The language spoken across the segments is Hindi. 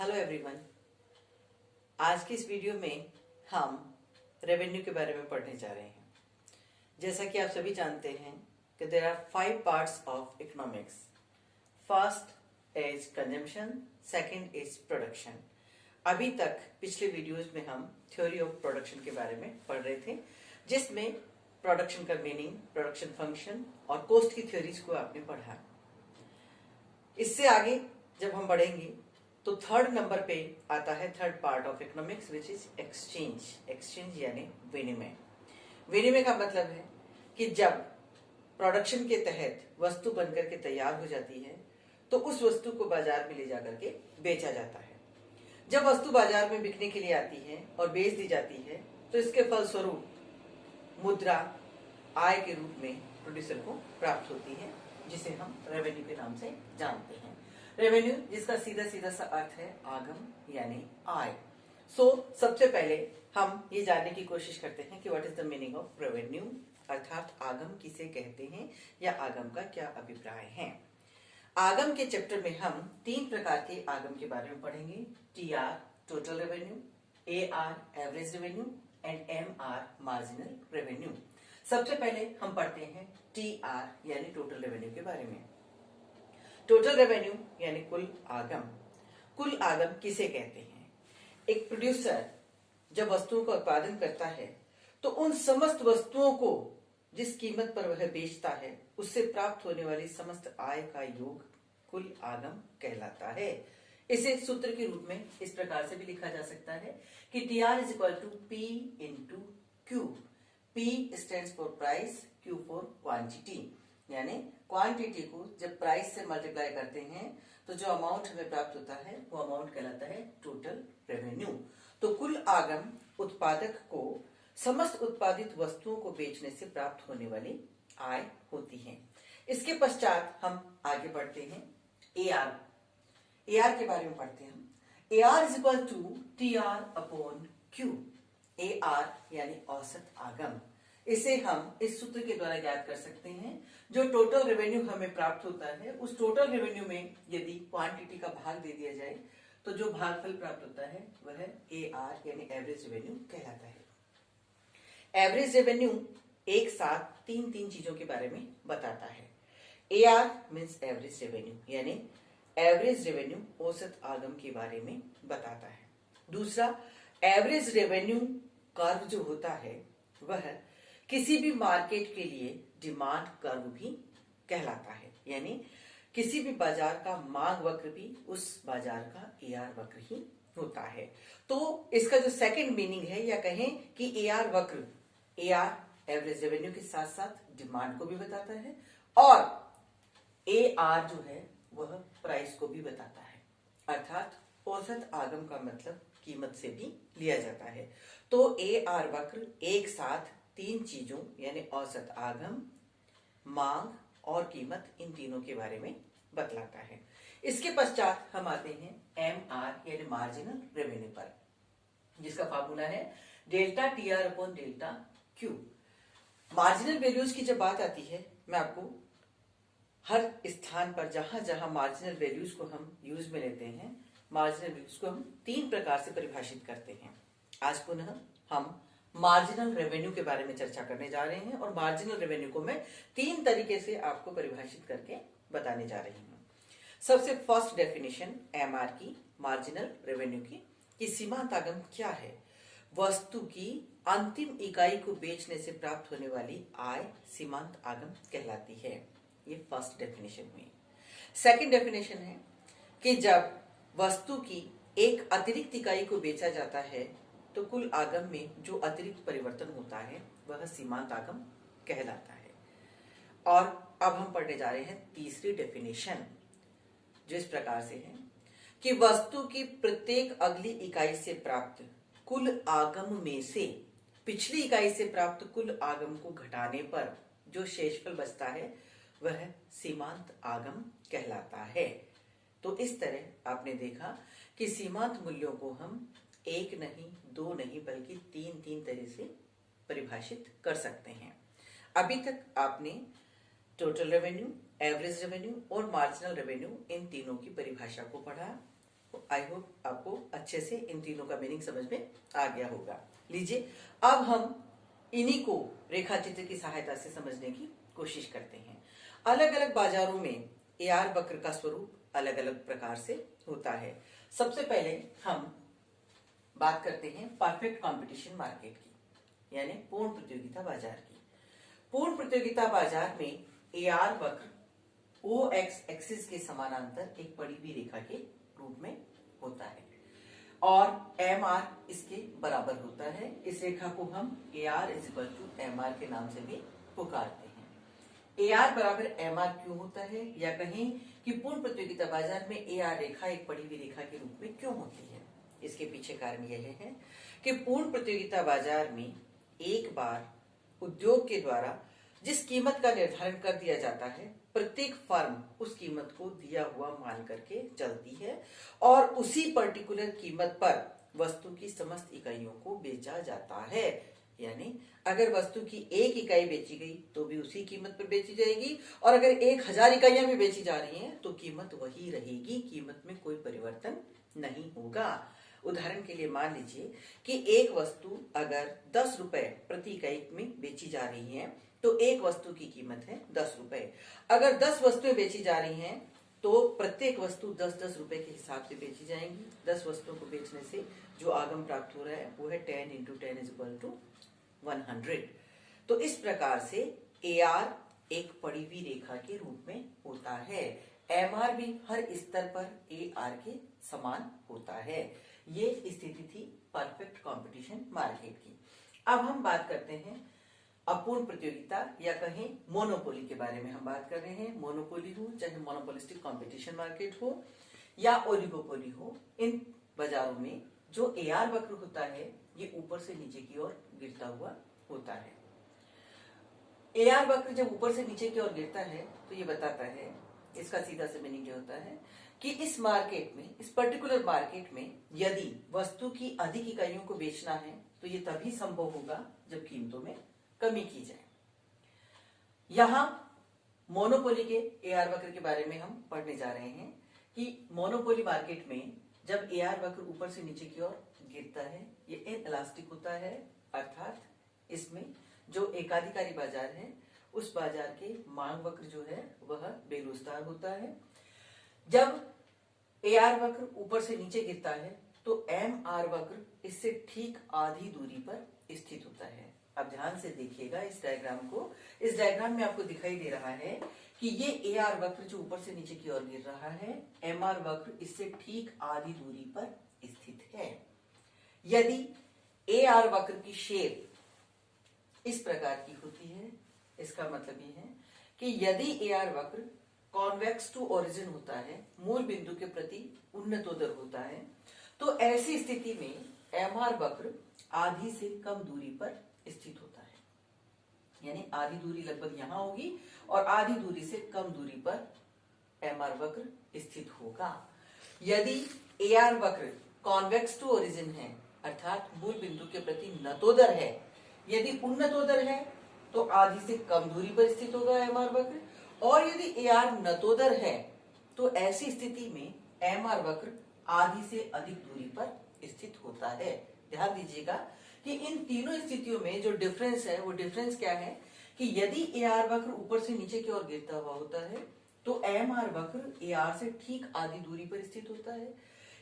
Hello everyone. आज की इस वीडियो में हम रेवेन्यू के बारे में पढ़ने जा रहे हैं। जैसा कि आप सभी जानते हैं कि there are 5 parts of economics. First is consumption, second is production. अभी तक पिछले वीडियोस में हम थ्योरी ऑफ प्रोडक्शन के बारे में पढ़ रहे थे, जिसमें प्रोडक्शन का मीनिंग, प्रोडक्शन फंक्शन और कॉस्ट की थ्योरीज को आपने पढ़ा। इससे आगे जब हम बढ़ेंगे तो थर्ड नंबर पे आता है third part of economics which is exchange. Exchange यानी विनिमय। विनिमय का मतलब है कि जब प्रोडक्शन के तहत वस्तु बनकर के तैयार हो जाती है तो उस वस्तु को बाजार में ले जाकर के बेचा जाता है। जब वस्तु बाजार में बिकने के लिए आती है और बेच दी जाती है तो इसके फलस्वरूप मुद्रा आय के रूप में प्रोड्यूसर को प्राप्त होती है, जिसे हम रेवेन्यू के नाम से जानते हैं। रेवेन्यू जिसका सीधा सीधा सा अर्थ है आगम यानी आय। सबसे पहले हम ये जानने की कोशिश करते हैं कि what is the meaning of revenue, अर्थात आगम किसे कहते हैं या आगम का क्या अभिप्राय है। आगम के चैप्टर में हम 3 प्रकार के आगम के बारे में पढ़ेंगे। TR total revenue, AR average revenue and MR marginal revenue. सबसे पहले हम पढ़ते हैं TR यानी टोटल रेवेन्यू के बारे में। टोटल रेवेन्यू यानी कुल आगम। कुल आगम किसे कहते हैं? एक प्रोड्यूसर जब वस्तुओं का उत्पादन करता है तो उन समस्त वस्तुओं को जिस कीमत पर वह बेचता है उससे प्राप्त होने वाली समस्त आय का योग कुल आगम कहलाता है। इसे सूत्र के रूप में इस प्रकार से भी लिखा जा सकता है कि TR is equal to P into Q। P stands for price, Q for quantity. यानी क्वांटिटी को जब प्राइस से मल्टीप्लाई करते हैं तो जो अमाउंट हमें प्राप्त होता है वो अमाउंट कहलाता है टोटल रेवेन्यू। तो कुल आगम उत्पादक को समस्त उत्पादित वस्तुओं को बेचने से प्राप्त होने वाली आय होती है। इसके पश्चात हम आगे बढ़ते हैं AR। AR के बारे में पढ़ते हैं हम। AR is equal to TR upon Q। AR यानी औसत आगम। इसे हम इस सूत्र के द्वारा ज्ञात कर सकते हैं। जो टोटल रेवेन्यू हमें प्राप्त होता है उस टोटल रेवेन्यू में यदि क्वांटिटी का भाग दे दिया जाए तो जो भागफल प्राप्त होता है वह AR यानी एवरेज रेवेन्यू कहलाता है। एवरेज रेवेन्यू एक साथ तीन चीजों के बारे में बताता है। AR मीन्स एवरेज रेवेन्यू यानी एवरेज रेवेन्यू औसत आगम के बारे में बताता है। दूसरा, एवरेज रेवेन्यू कर्व जो होता है वह किसी भी मार्केट के लिए डिमांड कर्व भी कहलाता है। यानी किसी भी बाजार का मांग वक्र भी उस बाजार का AR वक्र ही होता है। तो इसका जो सेकंड मीनिंग है या कहें कि AR वक्र, AR एवरेज रेवेन्यू के साथ साथ डिमांड को भी बताता है और AR जो है वह प्राइस को भी बताता है। अर्थात औसत आगम का मतलब कीमत से भी लिया जाता है। तो AR वक्र एक साथ 3 चीजों यानी औसत आगम, मांग और कीमत, इन तीनों के बारे में बतलाता है। इसके पश्चात हम आते हैं MR यानी मार्जिनल रेवेन्यू पर, जिसका फार्मूला है delta TR upon delta Q। Marginal values की जब बात आती है, मैं आपको हर स्थान पर जहां जहां मार्जिनल वैल्यूज को हम यूज में लेते हैं, मार्जिनल वैल्यूज को हम 3 प्रकार से परिभाषित करते हैं। आज पुनः हम मार्जिनल रेवेन्यू के बारे में चर्चा करने जा रहे हैं और मार्जिनल रेवेन्यू को मैं 3 तरीके से आपको परिभाषित करके बताने जा रही हूं। सबसे फर्स्ट डेफिनेशन MR की, मार्जिनल रेवेन्यू की, कि सीमांत आगम क्या है? वस्तु की अंतिम इकाई को बेचने से प्राप्त होने वाली आय सीमांत आगम कहलाती है। ये फर्स्ट डेफिनेशन हुई। सेकंड डेफिनेशन है कि जब वस्तु की एक अतिरिक्त इकाई को बेचा जाता है तो कुल आगम में जो अतिरिक्त परिवर्तन होता है वह सीमांत आगम कहलाता है। और अब हम पढ़ने जा रहे हैं तीसरी डेफिनेशन, जो इस प्रकार से है कि वस्तु की प्रत्येक अगली इकाई से प्राप्त कुल आगम में से पिछली इकाई से प्राप्त कुल आगम को घटाने पर जो शेषफल बचता है वह सीमांत आगम कहलाता है। तो इस तरह आपने देखा कि सीमांत मूल्यों को हम 1 नहीं, 2 नहीं, बल्कि 3 तरह से परिभाषित कर सकते हैं। अभी तक आपने टोटल रेवेन्यू, एवरेज रेवेन्यू और मार्जिनल रेवेन्यू, इन तीनों की परिभाषा को पढ़ा। आई होप आपको अच्छे से इन तीनों का मीनिंग समझ में आ गया होगा। लीजिए अब हम इन्हीं को रेखा चित्र की सहायता से समझने की कोशिश करते हैं। अलग अलग बाजारों में AR वक्र का स्वरूप अलग अलग प्रकार से होता है। सबसे पहले हम बात करते हैं परफेक्ट कंपटीशन मार्केट की, यानी पूर्ण प्रतियोगिता बाजार की। पूर्ण प्रतियोगिता बाजार में AR वक्र OX एक्सिस के समानांतर एक पड़ी हुई रेखा के रूप में होता है और MR इसके बराबर होता है। इस रेखा को हम AR = MR के नाम से भी पुकारते हैं। AR बराबर MR क्यों होता है, या कहें कि पूर्ण प्रतियोगिता बाजार में AR रेखा एक पड़ी हुई रेखा के रूप में क्यों होती है? इसके पीछे कारण यह है कि पूर्ण प्रतियोगिता बाजार में एक बार उद्योग के द्वारा जिस कीमत का निर्धारण कर दिया जाता है, प्रत्येक फर्म उस कीमत को दिया हुआ मान करके चलती है और उसी पर्टिकुलर कीमत पर वस्तु की समस्त इकाइयों को बेचा जाता है। यानी अगर वस्तु की 1 इकाई बेची गई तो भी उसी कीमत पर बेची जाएगी, और अगर 1000 इकाइयां भी बेची जा रही हैं तो कीमत वही रहेगी, कीमत में कोई परिवर्तन नहीं होगा। उदाहरण के लिए मान लीजिए कि एक वस्तु अगर 10 रुपए प्रति इकाई में बेची जा रही है तो एक वस्तु की कीमत है 10 रुपए। अगर 10 वस्तुएं बेची जा रही हैं तो प्रत्येक वस्तु 10-10 रुपए के हिसाब से बेची जाएंगी। 10 वस्तुओं को बेचने से जो आगम प्राप्त हो रहा है वो है 10 × 10 = 100। तो इस प्रकार से AR एक पड़ी हुई रेखा के रूप में होता है। MR भी हर स्तर पर AR के समान होता है। ये स्थिति थी परफेक्ट कंपटीशन मार्केट की। अब हम बात करते हैं अपूर्ण प्रतियोगिता या कहें मोनोपोली के बारे में हम बात कर रहे हैं। मोनोपोली हो, चाहे मोनोपोलिस्टिक कंपटीशन मार्केट हो या ओलिगोपोली हो, इन बाजारों में जो AR वक्र होता है ये ऊपर से नीचे की ओर गिरता हुआ होता है। AR वक्र जब ऊपर से नीचे की ओर गिरता है तो ये बताता है, इसका सीधा सा मीनिंग ये होता है कि इस मार्केट में, इस पर्टिकुलर मार्केट में यदि वस्तु की अधिक इकाइयों को बेचना है तो ये तभी संभव होगा जब कीमतों में कमी की जाए। यहां मोनोपोली के AR वक्र के बारे में हम पढ़ने जा रहे हैं कि मोनोपोली मार्केट में जब AR वक्र ऊपर से नीचे की ओर गिरता है ये इनएलास्टिक होता है, अर्थात इसमें जो एकाधिकारी बाजार है उस बाजार के मांग वक्र जो है वह बेरोजगार होता है। जब AR वक्र ऊपर से नीचे गिरता है तो MR वक्र इससे ठीक आधी दूरी पर स्थित होता है। अब ध्यान से देखिएगा इस डायग्राम को। इस डायग्राम में आपको दिखाई दे रहा है कि ये AR वक्र जो ऊपर से नीचे की ओर गिर रहा है, MR वक्र इससे ठीक आधी दूरी पर स्थित है। यदि AR वक्र की शेप इस प्रकार की होती है, इसका मतलब ये है कि यदि AR वक्र कॉन्वेक्स टू ओरिजिन होता है, मूल बिंदु के प्रति उन्नतोदर होता है, तो ऐसी स्थिति में MR वक्र आधी से कम दूरी पर स्थित होता है। यानी आधी दूरी लगभग यहां होगी और आधी दूरी से कम दूरी पर MR वक्र स्थित होगा। यदि AR वक्र कॉन्वेक्स टू ओरिजिन है, अर्थात मूल बिंदु के प्रति नतोदर है, यदि उन्नतोदर है तो आधी से कम दूरी पर स्थित होगा MR वक्र, और यदि AR नतोदर है तो ऐसी स्थिति में MR वक्र आधी से अधिक दूरी पर स्थित होता है। ध्यान दीजिएगा कि इन तीनों स्थितियों में जो डिफरेंस है वो डिफरेंस क्या है कि यदि AR वक्र ऊपर से नीचे की ओर गिरता हुआ होता है तो MR वक्र AR से ठीक आधी दूरी पर स्थित होता है।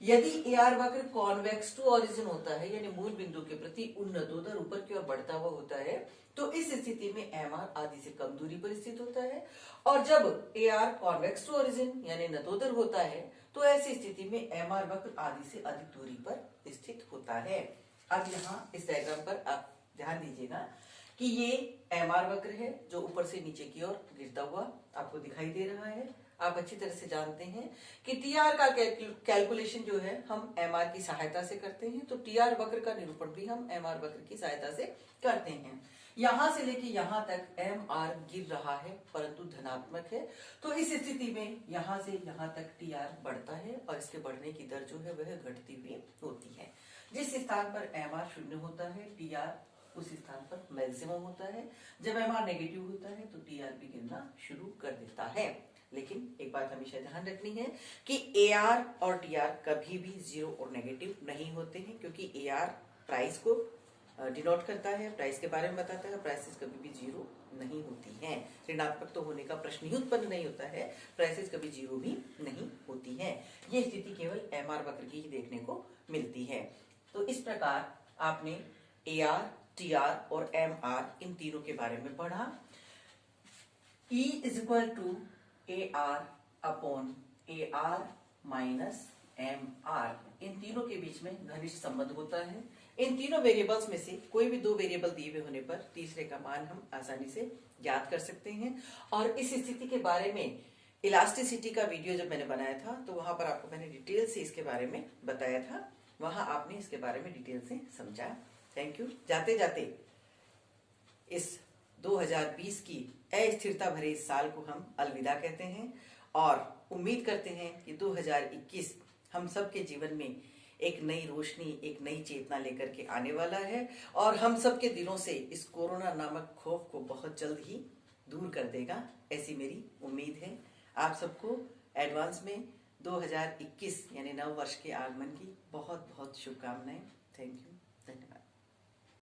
यदि AR वक्र कॉन्वेक्स टू ओरिजिन होता है, यानी मूल बिंदु के प्रति उन्नतोदर ऊपर की ओर बढ़ता हुआ होता है, तो इस स्थिति में MR आधी से कम दूरी पर स्थित होता है। और जब AR कॉन्वेक्स टू ओरिजिन यानी नतोदर होता है तो ऐसी स्थिति में MR वक्र आधी से अधिक दूरी पर स्थित होता है। अब यहाँ इस डायग्राम पर आप ध्यान दीजिएगा कि ये MR वक्र है जो ऊपर से नीचे की ओर गिरता हुआ आपको दिखाई दे रहा है। आप अच्छी तरह से जानते हैं कि TR का कैलकुलेशन जो है हम MR की सहायता से करते हैं, तो TR वक्र का निरूपण भी हम MR वक्र की सहायता से करते हैं। यहां से लेके यहां तक MR गिर रहा है परंतु धनात्मक है, तो इस स्थिति में यहां से यहां तक TR बढ़ता है और इसके बढ़ने की दर जो है वह घटती हुई होती है। जिस स्थान पर MR शून्य होता है TR उस स्थान पर मैक्सिमम होता है। जब MR नेगेटिव होता है तो TR भी गिरना शुरू कर देता है। लेकिन एक बात हमेशा ध्यान रखनी है कि AR और TR कभी भी जीरो और नेगेटिव नहीं होते हैं, क्योंकि AR प्राइस को डिनोट करता है, प्राइस के बारे में बताता है। प्राइसेस कभी भी जीरो नहीं होती हैं। ऋणात्मक तो होने का प्रश्न ही उत्पन्न नहीं होता है, प्राइसेस कभी जीरो भी नहीं होती हैं। ये स्थिति केवल MR वक्र की ही देखने को मिलती है। तो इस प्रकार आपने AR, TR और MR इन तीनों के बारे में पढ़ा। E is equal to AR upon AR minus MR, इन तीनों के बीच में घनिष्ठ संबंध होता है। इन तीनों वेरिएबल्स में से कोई भी दो वेरिएबल दिए हुए होने पर तीसरे का मान हम आसानी से ज्ञात कर सकते हैं। और इस स्थिति के बारे में इलास्टिसिटी का वीडियो जब मैंने बनाया था तो वहां पर आपको मैंने डिटेल से इसके बारे में बताया था, वहां आपने इसके बारे में डिटेल से समझा। Thank you. जाते जाते इस 2020 की अस्थिरता भरे इस साल को हम अलविदा कहते हैं और उम्मीद करते हैं कि 2021 हम सबके जीवन में एक नई रोशनी, एक नई चेतना लेकर के आने वाला है और हम सबके दिलों से इस कोरोना नामक खौफ को बहुत जल्द ही दूर कर देगा, ऐसी मेरी उम्मीद है। आप सबको एडवांस में 2021 यानी नव वर्ष के आगमन की बहुत बहुत शुभकामनाएं। थैंक यू, धन्यवाद।